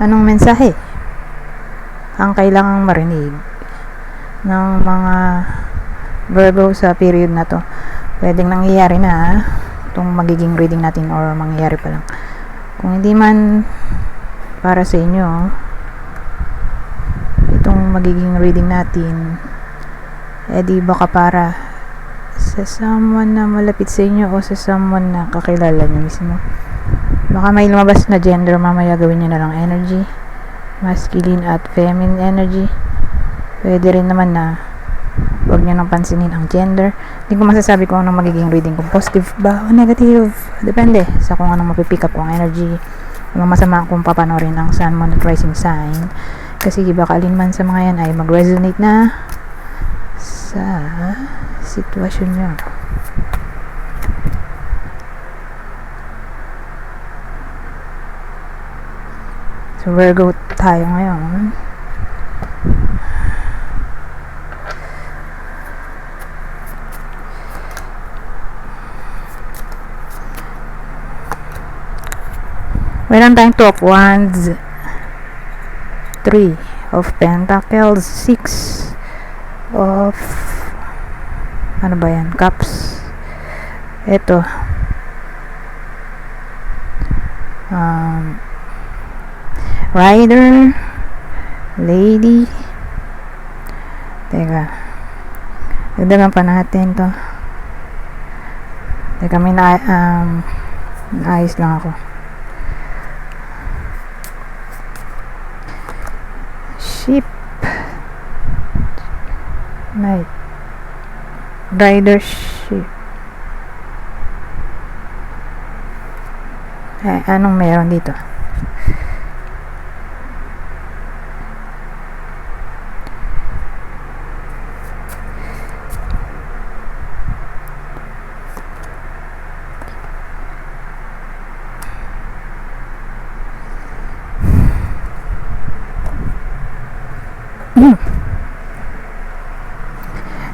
Anong mensahe ang kailangang marinig ng mga Virgo sa period na to? Pwedeng nangyayari na itong magiging reading natin, or mangyayari pa lang. Kung hindi man para sa inyo itong magiging reading natin, di baka para sa someone na malapit sa inyo o sa someone na kakilala nyo mismo. Baka may lumabas na gender mamaya, gawin nyo na lang energy, masculine at feminine energy. Pwede rin naman na huwag nyo nang pansinin ang gender. Hindi ko masasabi kung anong magiging reading, kung positive ba o negative, depende sa kung anong mapipick up kong energy. Walang masama kung papanorin ang sun, moon at rising sign, kasi baka alinman sa mga yan ay mag-resonate na sa sitwasyon nyo. So Virgo tayo ngayon. Meron tayong 2 of Wands, 3 of Pentacles, 6 of ano ba yan? Cups. Ito Rider, Lady. Teka, dagdagan pa natin to. Teka, may naayos lang ako. Ship, Knight, Rider, Ship. Anong meron dito?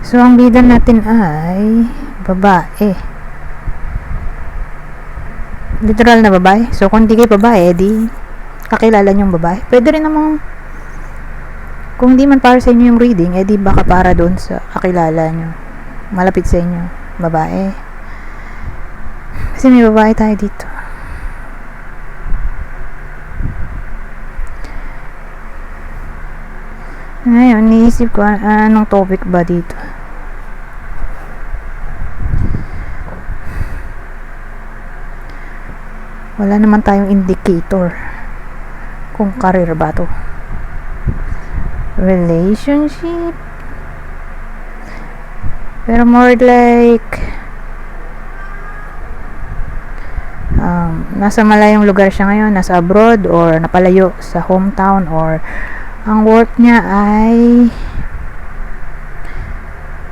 So, ang bida natin ay babae. Literal na babae. So, kung di kayo babae, di kakilala nyo yung babae. Pwede rin namang, kung di man para sa inyo yung reading, di baka para doon sa kakilala nyo, malapit sa inyo, babae. Kasi may babae tayo dito. Ngayon, niisip ko anong topic ba dito. Wala naman tayong indicator kung career ba to. Relationship, pero more like nasa malayong lugar siya ngayon, nasa abroad or napalayo sa hometown, or ang work niya ay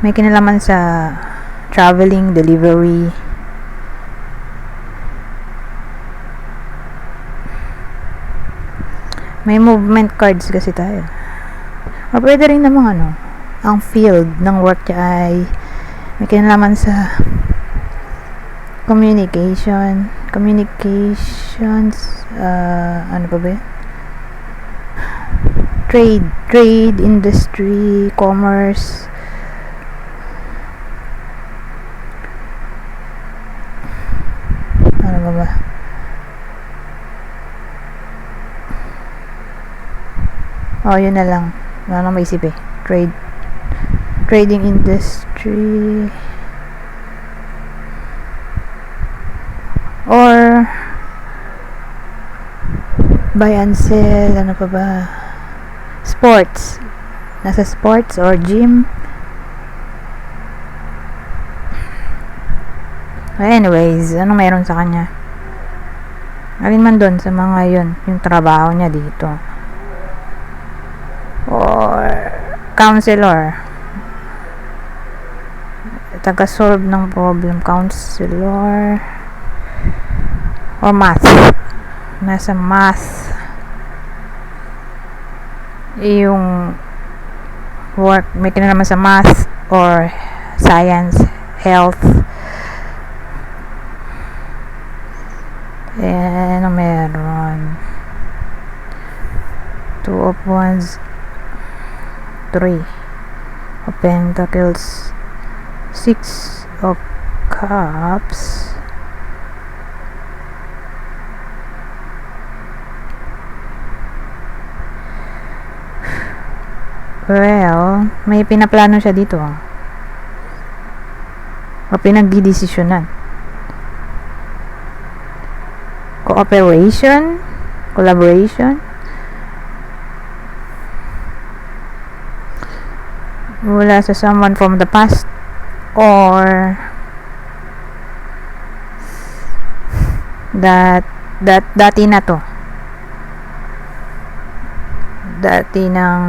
may kinalaman sa traveling, delivery. May movement cards kasi tayo. O pwede rin namang ang field ng work niya ay may kinalaman sa communications, ano pa ba yun? Trade, industry, commerce. Ano ba? Yun na lang. Wala nang maisip eh. Trading industry. Or buy and sell. Ano pa ba? Sports. Nasa sports or gym. Anyways, ano meron sa kanya? Alin man doon sa mga yun, yung trabaho niya dito. Or counselor, taga-solve ng problem, counselor. Or math, nasa math yung work, may kinalaman sa math or science, health. Ano meron? Two of Wands, Three of Pentacles, Six of Cups, well, may pinaplano siya dito o pinagdidesisyonan. Cooperation, collaboration, mula sa someone from the past, or dati na to, dati ng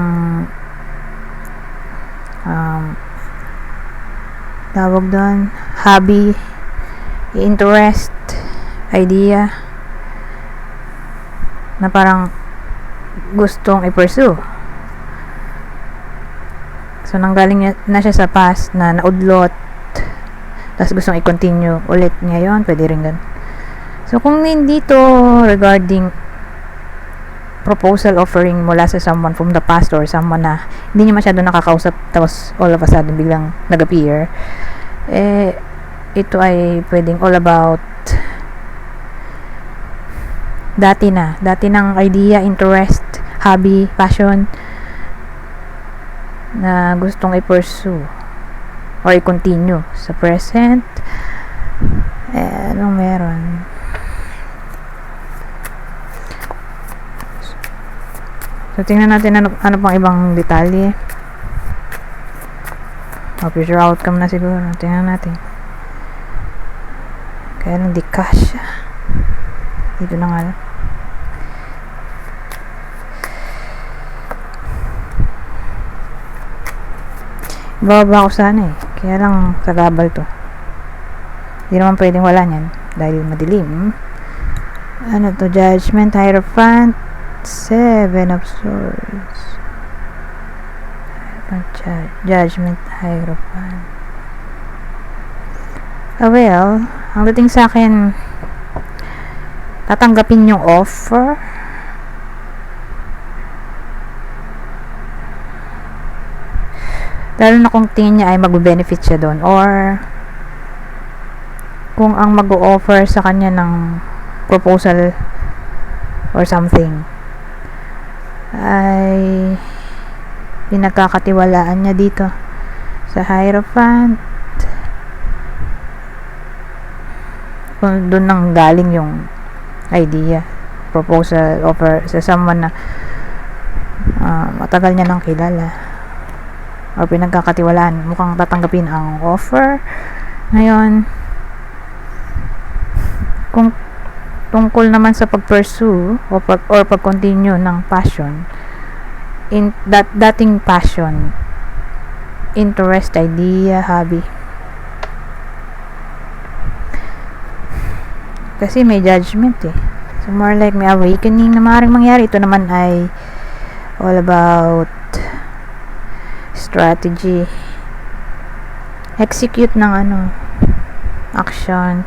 tawag doon, hobby, interest, idea na parang gustong i-pursue. So nanggaling na siya sa past na naudlot, tapos gustong i-continue ulit ngayon, pwede rin ganun. So kung dito regarding proposal offering mula sa someone from the past or someone na hindi niya masyado nakakausap, tapos all of a sudden biglang nag-appear, ito ay pwedeng all about dati ng idea, interest, hobby, passion na gustong i-pursue or i-continue sa present. Anong meron? So tingnan natin ano pang ibang detalye. Future outcome na siguro. Tingnan natin. Kaya lang di kasha. Dito na nga lang. Bababa ko sana kaya lang kagabal to. Hindi naman pwedeng wala niyan dahil madilim. Ano to? Judgment, Hierophant, Seven of Swords, Judgment, Hierophant. Well, ang dating sa akin, tatanggapin yung offer. Lalo na kung tingin niya ay magbe-benefit siya doon, or kung ang mag-o-offer sa kanya ng proposal or something ay pinagkakatiwalaan niya dito sa Hierophant, kung doon nang galing yung idea, proposal, offer sa someone na matagal niya nang kilala or pinagkakatiwalaan, mukhang tatanggapin ang offer. Ngayon, kung tungkol naman sa pag-pursue or pag-continue ng passion, in dating passion, interest, idea, hobby, kasi may judgment so more like may awakening na maaaring mangyari. Ito naman ay all about strategy, execute ng action,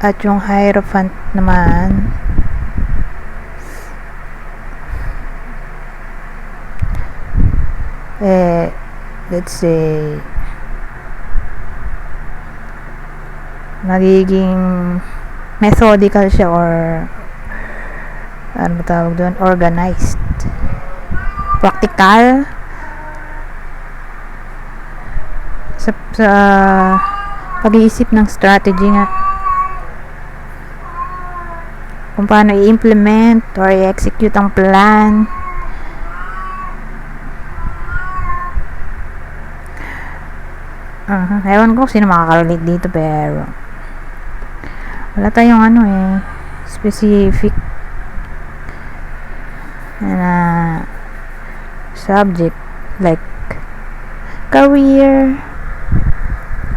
at yung Hierophant naman let's say magiging methodical siya, or ano tawag doon, organized, practical sa pag-iisip ng strategy nga kung paano i-implement or i-execute ang plan. Ewan ko sino makakarelate dito, pero wala tayong specific na subject like career,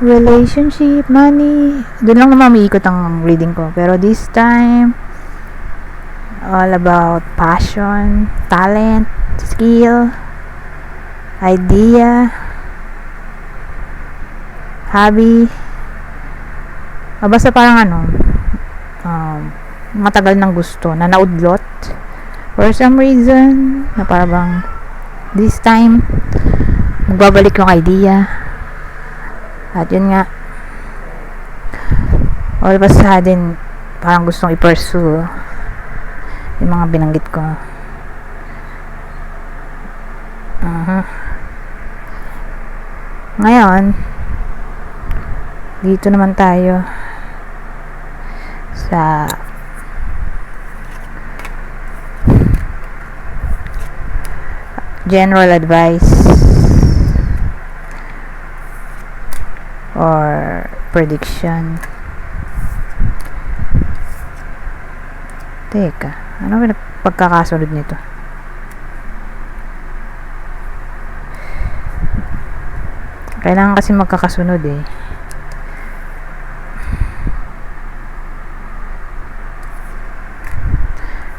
relationship, money. Doon lang naman umiikot ang reading ko, pero this time all about passion, talent, skill, idea, hobby. Basta parang matagal nang gusto na naudlot for some reason, na parang this time magbabalik yung idea. At yun nga, all of a sudden parang gustong i-pursue yung mga binanggit ko. Ngayon, dito naman tayo sa general advice or prediction. Teka, ano ba pagkakasunod nito? Kailangan kasi magkakasunod eh.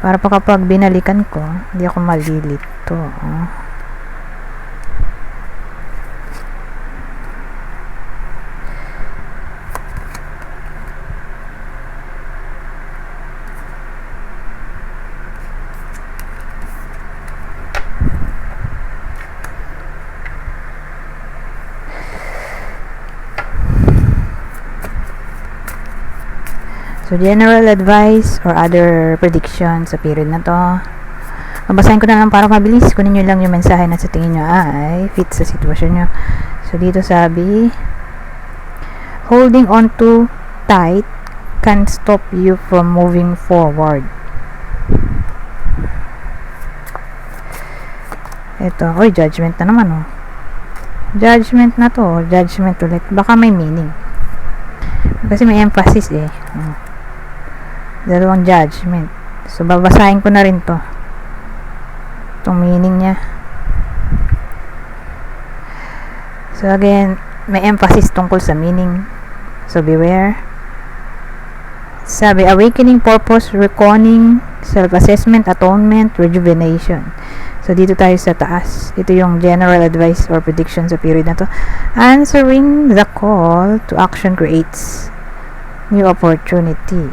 Para pa kapag binalikan ko, hindi ako malilito. So, general advice or other predictions sa period na to. Mabasahin ko na lang para mabilis. Kunin nyo lang yung mensahe na sa tingin nyo ay fit sa sitwasyon nyo. So, dito sabi, holding on too tight can stop you from moving forward. Ito, judgment na naman oh. Judgment na to, judgment ulit. Baka may meaning. Kasi may emphasis eh. Dalawang judgment. So, babasahin ko na rin to. Itong meaning niya. So, again, may emphasis tungkol sa meaning. So, beware. Sabi, awakening purpose, reckoning, self-assessment, atonement, rejuvenation. So, dito tayo sa taas. Ito yung general advice or prediction sa period na to. Answering the call to action creates new opportunity.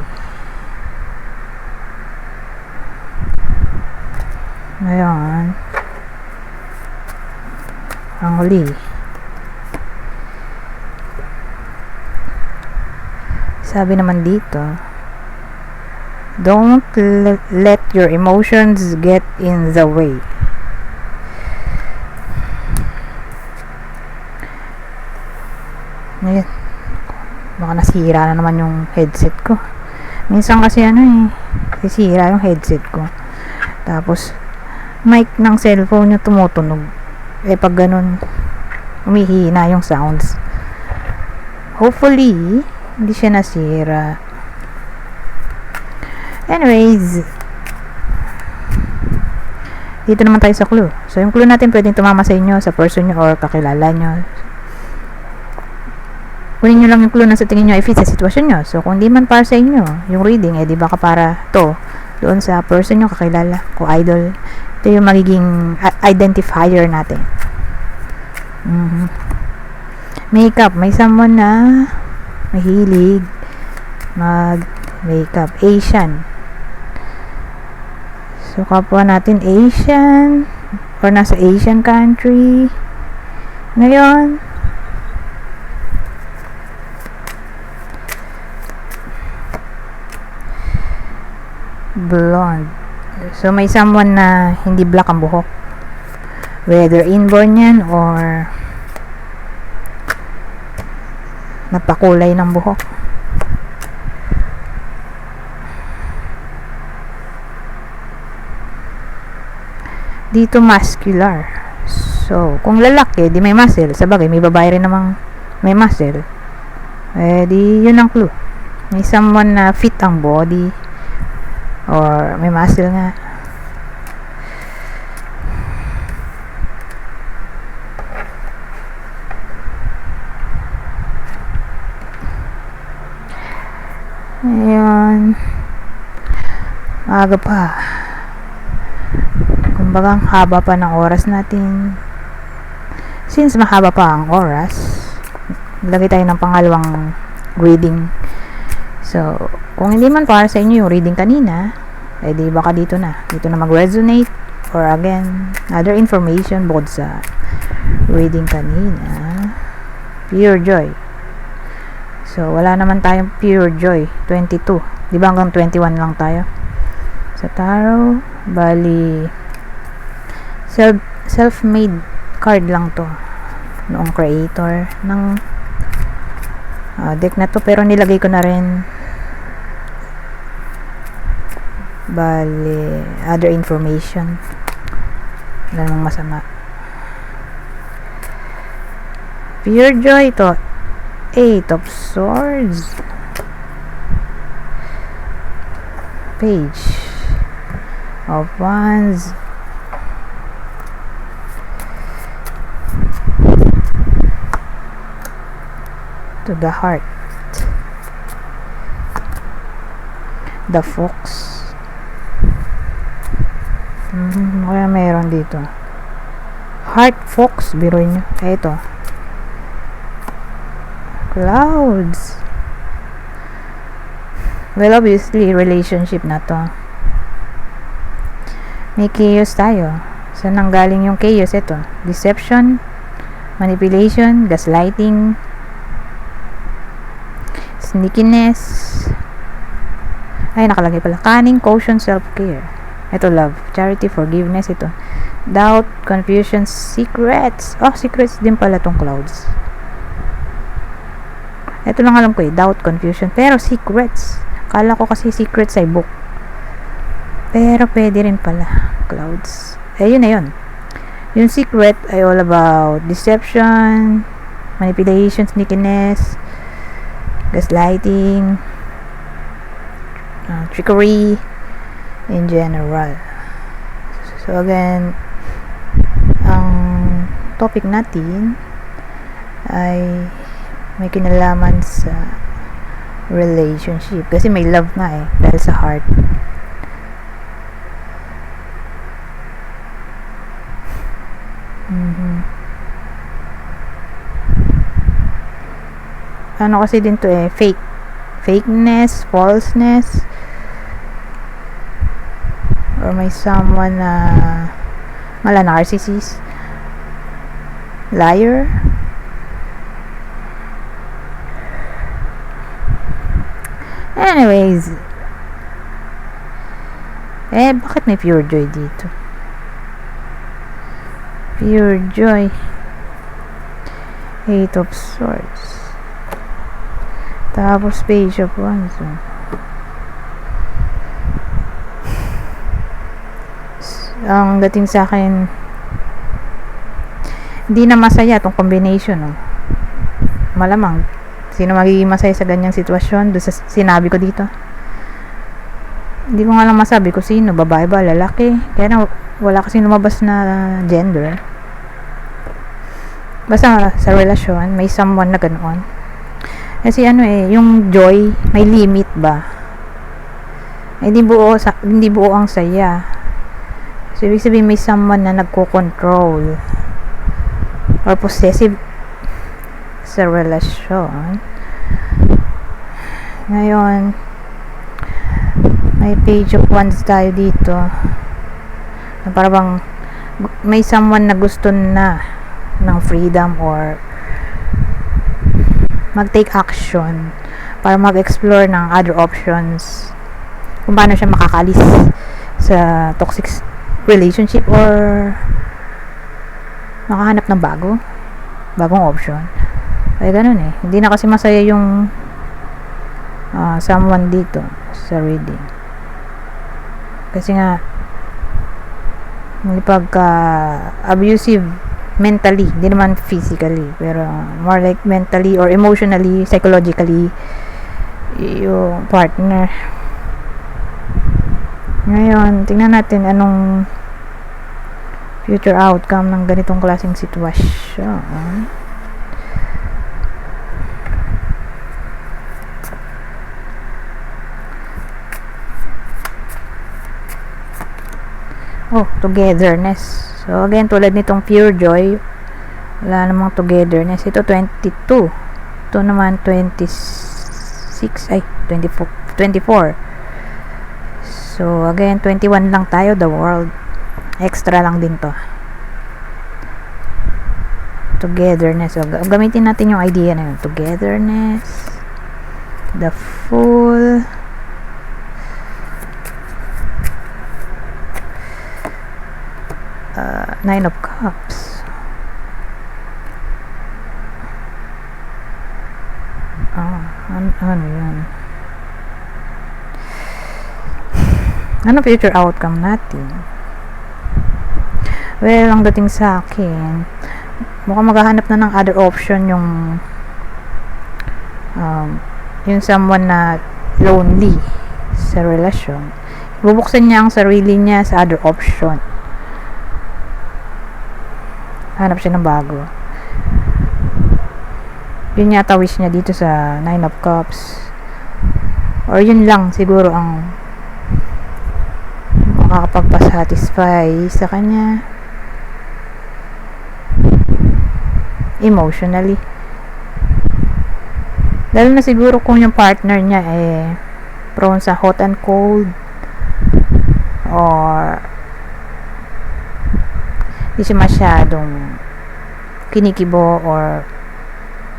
Ngayon, ang huli. Sabi naman dito, don't let your emotions get in the way. Ngayon, baka nasira na naman yung headset ko. Minsan kasi sisira yung headset ko. Tapos, mic ng cellphone nyo tumutunog. Pag ganun, umihina yung sounds. Hopefully, hindi siya nasira. Anyways, dito naman tayo sa clue. So, yung clue natin pwedeng tumama sa inyo, sa person nyo, or kakilala nyo. Kunin nyo lang yung clue na sa tingin nyo ay fit sa sitwasyon nyo. So, kung di man para sa inyo, yung reading, di baka para to, doon sa person nyo, kakilala, ko idol. Ito yung magiging identifier natin. Makeup. May someone na mahilig mag-makeup. Asian. So, kapwa natin Asian or nasa Asian country. Ngayon, blonde. So, may someone na hindi black ang buhok. Whether inborn yan or napakulay ng buhok. Dito muscular. So, kung lalaki, di may muscle. Sabagay, may babae rin namang may muscle. Di yun ang clue. May someone na fit ang body or may muscle nga. Ayan. Maaga pa. Kumbaga, ang haba pa ng oras natin. Since mahaba pa ang oras, lagay tayo ng pangalawang reading. So, Kung hindi man para sa inyo yung reading kanina, di baka dito na mag-resonate, or again, other information bukod sa reading kanina. Pure joy. So, wala naman tayong pure joy. 22. Di ba hanggang 21 lang tayo? Sa tarot, bali, self-made card lang to. Noong creator ng deck na to. Pero nilagay ko na rin bali, other information. Wala namang masama. Pure joy to. 8 of Swords. Page of Wands. To the Heart. The Fox. Kaya mayroon dito. Heart, Fox, biruin nyo. Ito. Clouds. Well, obviously, relationship na to. May chaos tayo. Saan nanggaling yung chaos? Ito. Deception, manipulation, gaslighting, sneakiness. Ay, nakalagay pala. Cunning, caution, self-care. Ito, love, charity, forgiveness. Ito. Doubt, confusion, secrets. Oh, secrets din pala tong clouds. Ito lang alam ko doubt, confusion. Pero secrets. Kala ko kasi secrets ay book. Pero pwede rin pala. Clouds. Yun na yun. Yung secret ay all about deception, manipulation, sneakiness, gaslighting, trickery, in general. So again, ang topic natin ay may kinalaman sa relationship. Kasi may love nga dahil sa heart. Ano kasi din to fakeness, falseness, or may someone na narcissist, liar. Anyways, bakit may pure joy dito? Pure joy. 8 of Swords. Tapos Page of Wands. Ang dating sa akin, hindi na masaya tong combination. Malamang sino magiging masaya sa ganyang sitwasyon doon sa sinabi ko dito. Hindi ko nga lang masabi ko sino, babae ba, lalaki. Kaya na, wala kasing lumabas na gender. Basta sa relasyon may someone na ganoon. Kasi yung joy may limit ba? Hindi buo ang saya. So ibig sabihin may someone na nagko-control or possessive sa relasyon. Ngayon, may Page of Wands tayo dito. Na para bang may someone na gusto na ng freedom or mag-take action para mag-explore ng other options kung paano siya makakalis sa toxic relationship or makahanap ng bagong option. Ay ganun hindi na kasi masaya yung someone dito sa reading kasi nga may pagka abusive mentally, hindi naman physically, pero more like mentally or emotionally, psychologically yung partner. Ngayon, tingnan natin anong future outcome ng ganitong klaseng sitwasyon. Togetherness. So again, tulad nitong pure joy, wala namang togetherness. Ito 22. Ito naman 26. Ay, 24. 24. So, again, 21 lang tayo, the world. Extra lang din to. Togetherness. So, gamitin natin yung idea na yun. Togetherness. The Fool. Nine of Cups. Ano yan? Ano future outcome natin? Well, ang dating sa akin, mukhang maghahanap na ng other option yung someone na lonely sa relasyon. Bubuksan niya ang sarili niya sa other option. Hanap siya ng bago. Yun yata wish niya dito sa Nine of Cups. Or yun lang siguro ang makakapagpasatisfy sa kanya emotionally. Lalo na siguro kung yung partner niya prone sa hot and cold, or hindi siya masyadong kinikibo or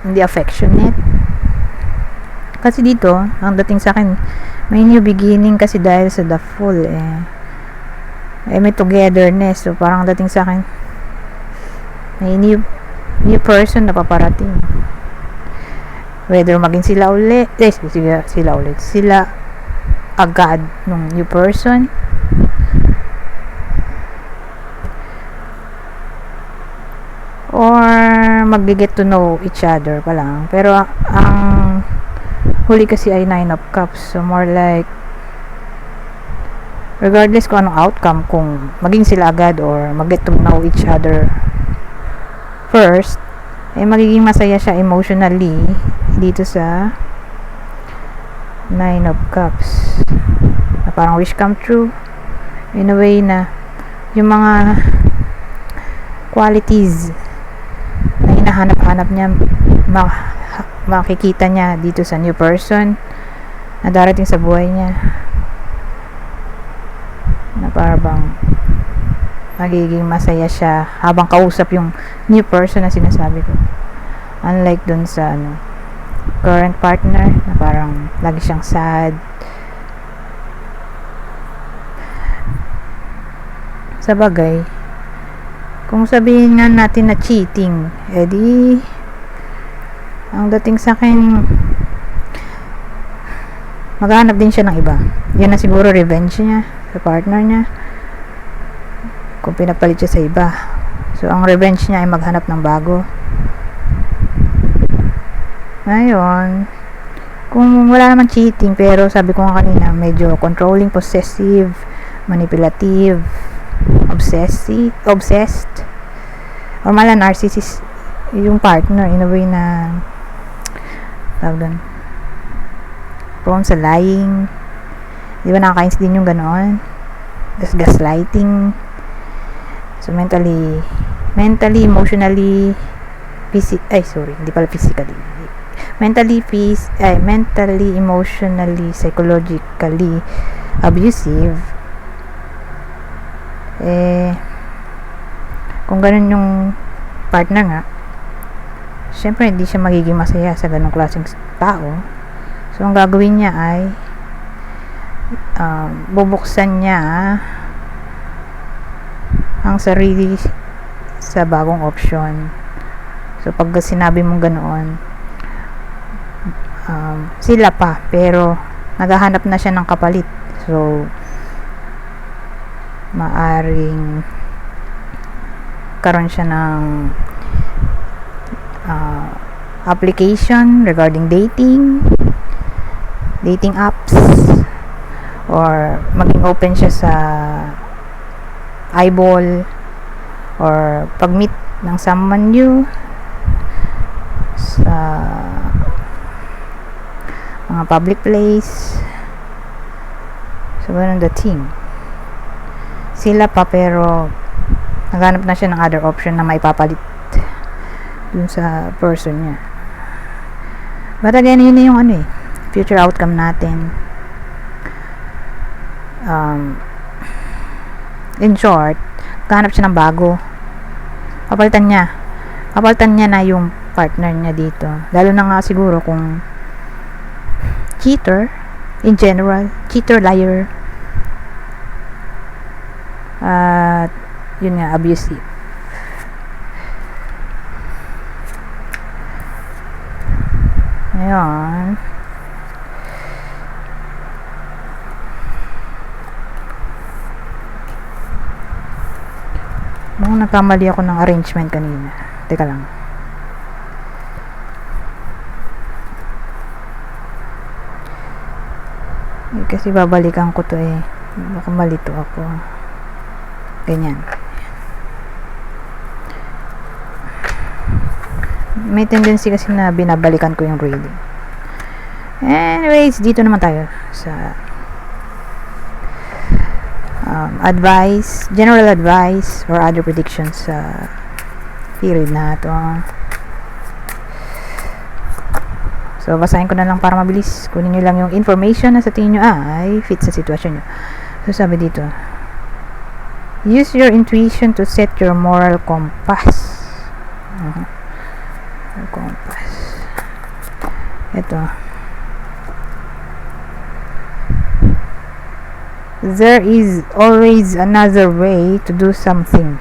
hindi affectionate. Kasi dito, ang dating sa akin, may new beginning kasi dahil sa the Fool may togetherness. So parang dating sa akin, may new person na paparating. Whether maging sila agad nung new person, or mag-get to know each other pa lang. Pero ang huli kasi ay Nine of Cups. So more like regardless kung anong outcome, kung maging sila agad or mag-get to know each other first, magiging masaya siya emotionally dito sa Nine of Cups. Na parang wish come true in a way na yung mga qualities na hinahanap-hanap niya makikita niya dito sa new person na darating sa buhay niya, na parang magiging masaya siya habang kausap yung new person na sinasabi ko, unlike dun sa current partner na parang lagi siyang sad. Sa bagay, kung sabihin nga natin na cheating, edi ang dating sa akin, maghanap din siya ng iba. Yan na siguro revenge niya sa partner niya kung pinapalit siya sa iba. So ang revenge niya ay maghanap ng bago. Ngayon, kung wala naman cheating, pero sabi ko nga kanina, medyo controlling, possessive, manipulative, obsessed, or mala narcissist yung partner in a way na tawag doon, prone sa lying. Di ba nakakainis din yung ganoon? Gaslighting. So mentally, emotionally, mentally, emotionally, psychologically abusive. Kung ganun yung partner nga, syempre hindi siya magiging masaya sa ganung klaseng tao. So ang gagawin niya ay bubuksan niya ang sarili sa bagong option. So pag sinabi mong ganoon, sila pa, pero naghahanap na siya ng kapalit. So maaring karon siya ng application regarding dating apps, or maging open siya sa eyeball or pag-meet ng someone new sa mga public place. So ganun dating sila pa, pero naghanap na siya ng other option na maipapalit dun sa person niya. But again, yun na yung future outcome natin. um, in short, kahanap siya ng bago. Kapalitan niya na yung partner niya dito. Lalo na nga siguro kung cheater, in general, cheater, liar, at yun nga, abusive. Ayan. Mukhang nagkamali ako ng arrangement kanina. Teka lang. Kasi babalikan ko to eh. Baka malito ako. Ganyan. May tendency kasi na binabalikan ko yung reading. Anyways, dito naman tayo sa advice, general advice or other predictions sa period na ito. So, basahin ko na lang para mabilis. Kunin nyo lang yung information na sa tingin nyo ay fit sa sitwasyon nyo. So, sabi dito, use your intuition to set your moral compass. Compass. Ito. There is always another way to do something.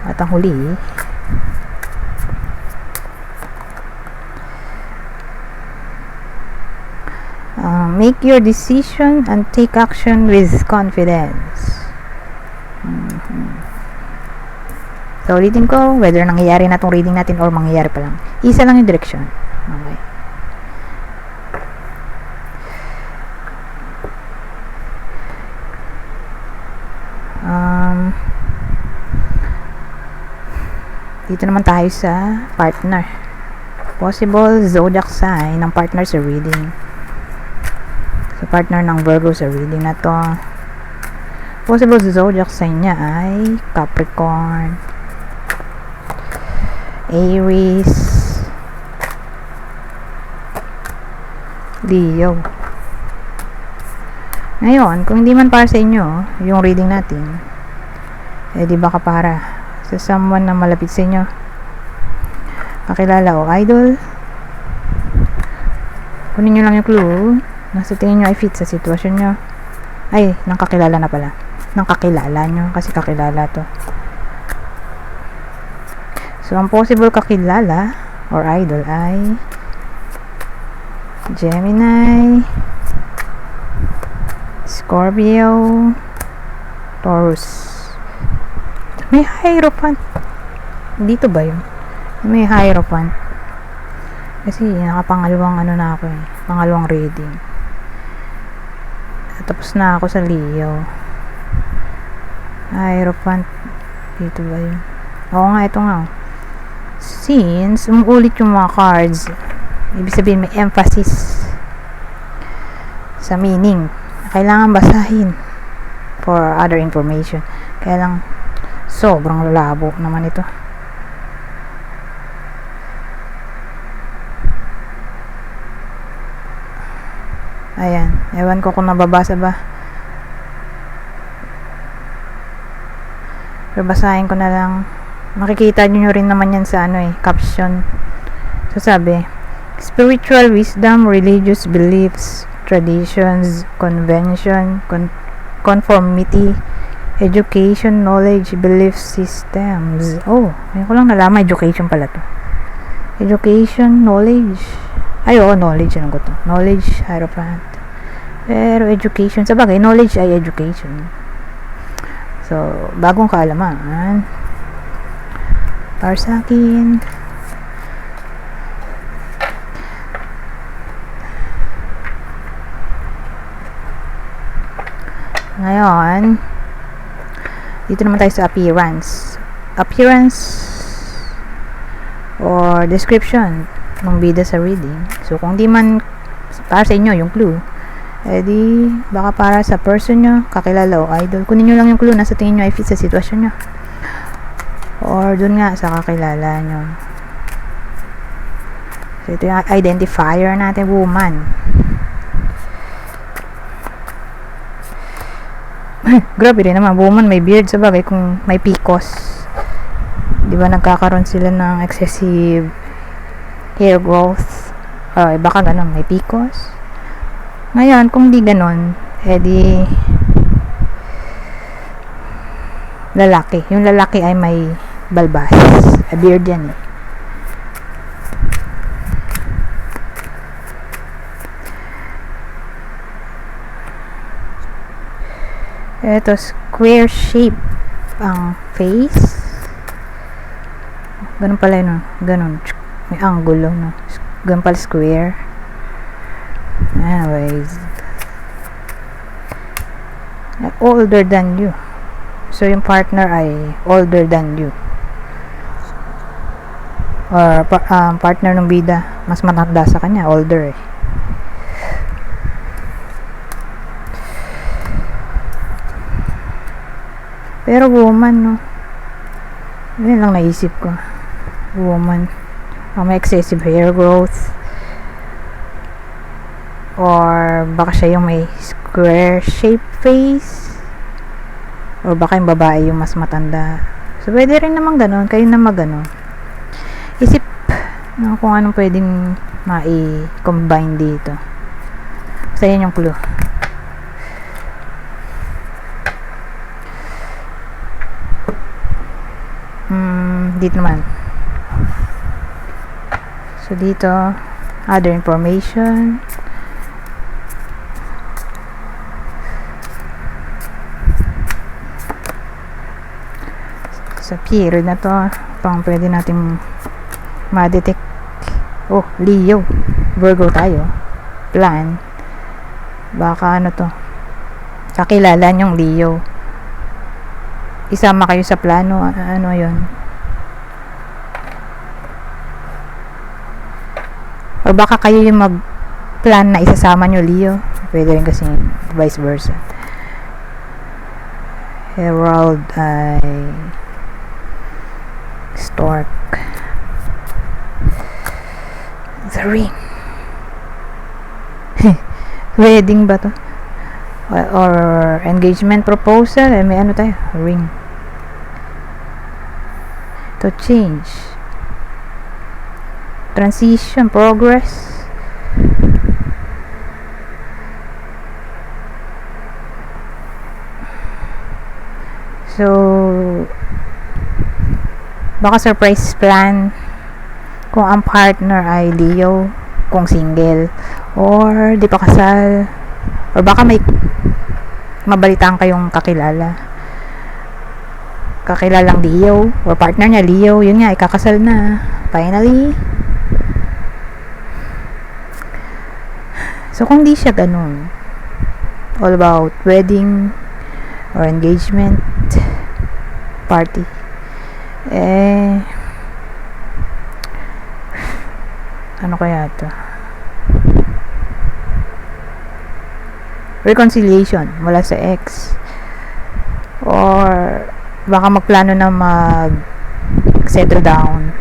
At ang huli, make your decision and take action with confidence. So, ulitin ko, whether nangyayari na itong reading natin or mangyayari pa lang. Isa lang yung direction. Okay. Dito naman tayo sa partner. Possible zodiac sign ng partner sa reading. Sa partner ng Virgo sa reading na to. Possible zodiac sign niya ay Capricorn, Aries, Leo. Ngayon, kung hindi man para sa inyo yung reading natin, di ba para sa someone na malapit sa inyo, kakilala o idol, kunin nyo lang yung clue na sa tingin nyo ay fit sa sitwasyon nyo. Ay, nang kakilala na pala. Nang kakilala nyo, kasi kakilala to. So, ang possible kakilala or idol ay Gemini, Scorpio, Taurus. May Hierophant. Dito ba yun? May Hierophant. Kasi nakapangalawang na ako eh. Pangalawang reading. Tapos na ako sa Leo. Hierophant. Dito ba yun? Oo nga, ito nga. Since umuulit yung mga cards, ibig sabihin may emphasis sa meaning. Kailangan basahin for other information. Kaya lang sobrang labo naman ito. Ayan, ewan ko kung nababasa ba. Pero basahin ko na lang. Makikita nyo rin naman yan sa caption. So sabi, spiritual wisdom, religious beliefs, traditions, convention, conformity, education, knowledge, belief systems. Oh, ngayon ko lang nalaman, education pala to. Education, knowledge. Ay, oo, knowledge. Ano ko to? Knowledge, Hierophant. Pero education, sa bagay, knowledge ay education. So, bagong kaalaman. Para sa akin, ngayon, dito naman tayo sa appearance. Appearance or description ng bida sa reading. So, kung di man para sa inyo yung clue, di baka para sa person nyo, kakilala o idol. Kunin nyo lang yung clue na sa tingin nyo ay fit sa sitwasyon nyo. Or dun nga sa kakilala nyo. So, ito yung identifier natin, woman. Grabe rin naman, woman may beard, sa bagay kung may PCOS, di ba nagkakaroon sila ng excessive hair growth, baka ganun, may PCOS. Ngayon, kung di ganun, edi lalaki, yung lalaki ay may balbas, beard yan eh. Ito, square shape ang face. Ganun pala yun, ganun. May angulo, no? Ganun pala square. Anyways. Older than you. So, yung partner ay older than you. Or, partner ng bida, mas matanda sa kanya, older eh. Pero woman, no? Yun lang naisip ko. Woman. May excessive hair growth. Or baka siya yung may square shape face. Or baka yung babae yung mas matanda. So, pwede rin naman ganun. Kayo na magano. Isip no, kung anong pwedeng mai-combine dito. Basta yan yung clue. Dito naman. So, dito, other information. Sa period na to, pang pwede natin ma-detect. Oh, Leo. Virgo tayo. Plan. Baka ano to. Kakilala nyong Leo. Isama kayo sa plano. Ano yun? O baka kayo yung mag-plan na isasama nyo, Leo. Pwede rin kasi vice versa. Herald ay Stork. The Ring. Wedding ba to? Or engagement proposal. May ano tayo? Ring. To change. Transition, progress. So, baka surprise plan kung ang partner ay Leo, kung single, or di pa kasal, or baka may mabalitaan kayong kakilalang Leo, or partner niya Leo, yun nga, ikakasal na, finally. So, kung di siya ganun, all about wedding or engagement party, ano kaya ito? Reconciliation mula sa ex, or baka magplano na settle down.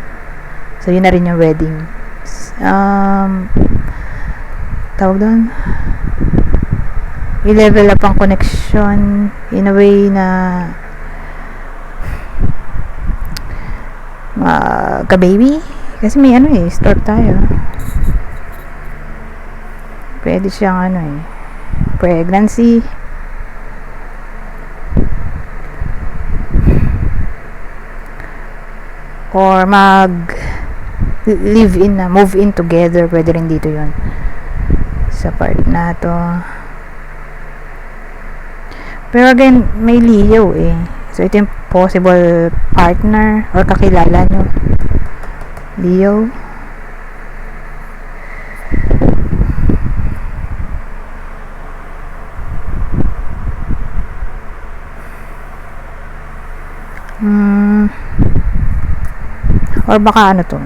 So, yun na rin yung wedding. Tawag doon, i-level up ang connection in a way na ka-baby. Kasi may start tayo. Pwede siyang pregnancy. Or live in na, move in together. Pwede rin dito yun. Sa part na to. Pero again, may Leo eh. So, ito yung possible partner or kakilala nyo. Leo. Or baka ano to,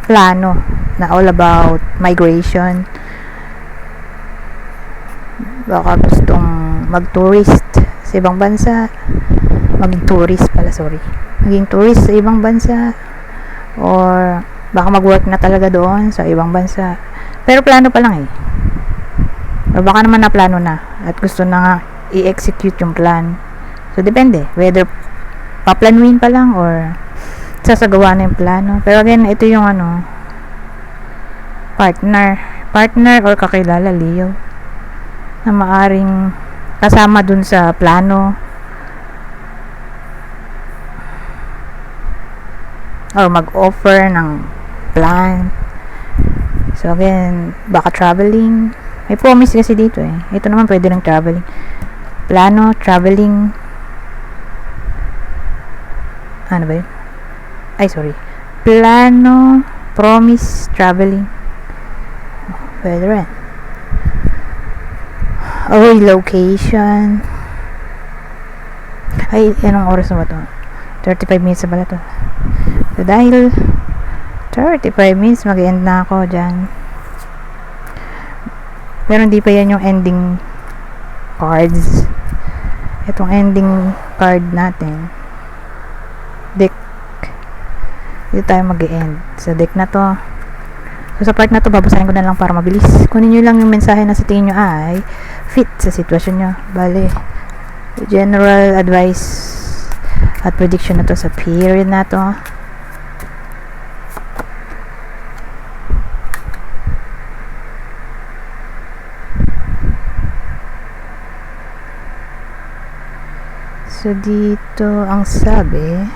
plano na all about migration. Baka gustong mag-tourist sa ibang bansa, maging tourist sa ibang bansa, or baka mag-work na talaga doon sa ibang bansa, pero plano pa lang or baka naman na plano na at gusto na nga i-execute yung plan. So, depende. Whether paplanuin pa lang or sasagawa na yung plano. Pero again, ito yung partner or kakilala, Leo, na maaring kasama dun sa plano or mag-offer ng plan. So again, baka traveling. May promise kasi dito eh. Ito naman pwede ng traveling. Plano, traveling. Ano ba yun? Ay, sorry. Plano, promise, traveling. Pwede rin. Oh, location. Ay, anong oras na ba to? 35 minutes na pala to. So, dahil 35 minutes, mag-end na ako dyan. Pero hindi pa yan yung ending cards. Itong ending card natin. Deck. Dito tayo mag-end. Sa deck na to. So, sa part na to, babasahin ko na lang para mabilis. Kunin nyo lang yung mensahe na sa tingin nyo ay fit sa sitwasyon nyo. Bale, general advice at prediction na to sa period na to. So, dito ang sabi,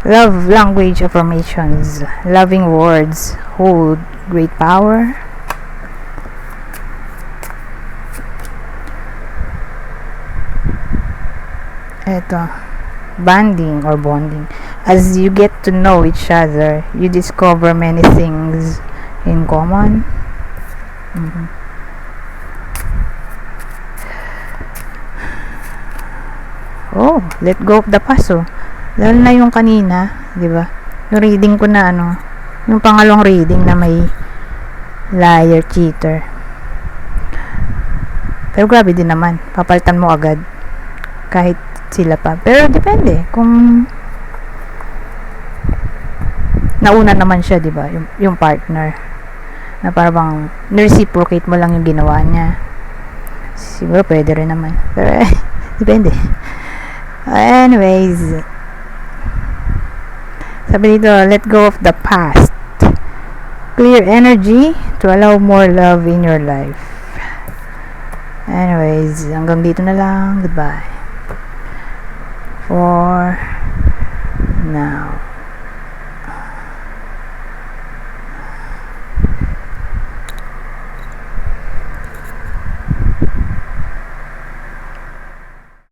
love language affirmations. Loving words hold great power. Ito, bonding or bonding. As you get to know each other, you discover many things in common. Oh, let go of the past. Lalo na yung kanina, di ba? Yung reading ko na yung pangalawang reading na may liar, cheater. Pero grabe din naman, papalitan mo agad kahit sila pa. Pero depende kung nauna naman siya, di ba? Yung partner na parang reciprocate mo lang yung ginawa niya. Siguro pwede rin naman. Pero depende. Anyways, sabi dito, let go of the past. Clear energy to allow more love in your life. Anyways, hanggang dito na lang. Goodbye. For now.